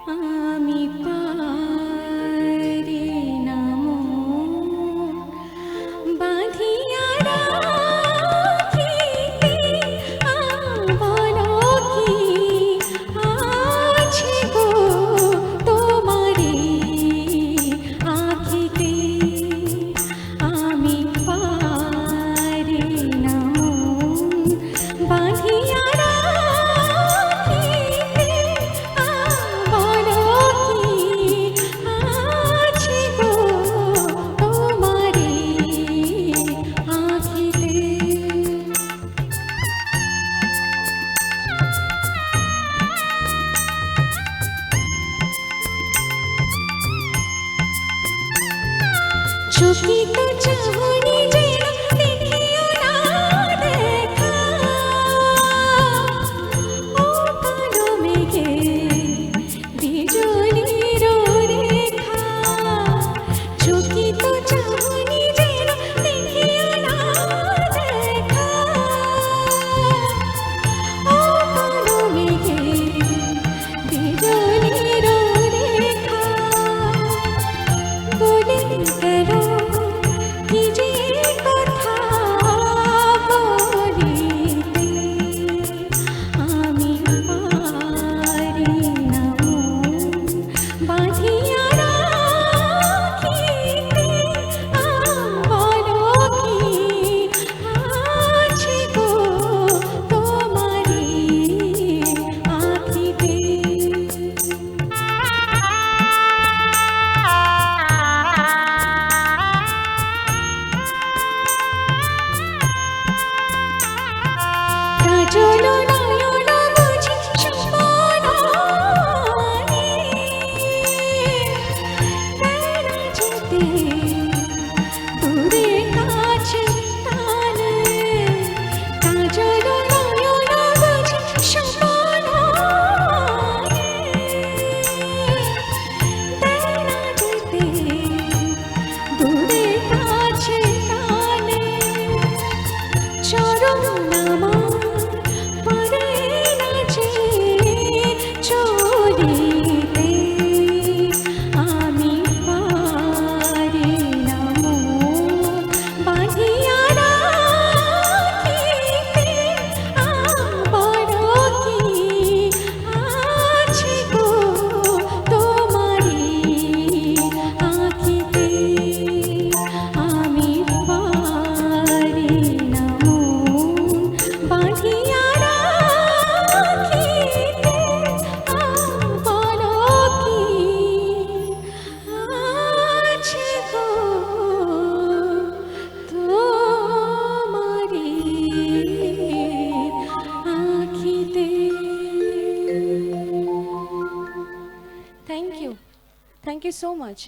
আমি পারি না মন বাঁধিয়া রাখিতে, বলো কি আছে গো তোমারি আঁখিতে। আমি পারি না মন বাঁধিয়া রাখিতে, বলো কি আছে গো তোমারি আঁখিতে। চকিত চাহনি যেন দেখিও না দেখা, ও কালো মেঘে বিজলির রেখা। চকিত চাহনি যেন দেখিও না দেখা, ও কালো মেঘে বিজলির রেখা। বলে গেল কি যে কথা বলিতে, আমি পারি না মন বাঁধিয়া রাখিতে, বলো কি আছে গো তোমারি আঁখিতে। কাজল নয়ন বুঝি স্বপনে, বেড়া যেতে দূরে কাছে টানে। কাজল নয়ন বুঝি স্বপনে, বেড়া যেতে দূরে কাছে টানে। চরণ আমার পারে না যে চলিতে, আমি পারি না মন বাঁধিয়া রাখিতে, বলো কি আছে গো তোমারি আঁখিতে। আমি পারি না মন বাঁধিয়া রাখিতে, বলো কি আছে গো তোমারি আঁখিতে। Thank you so much.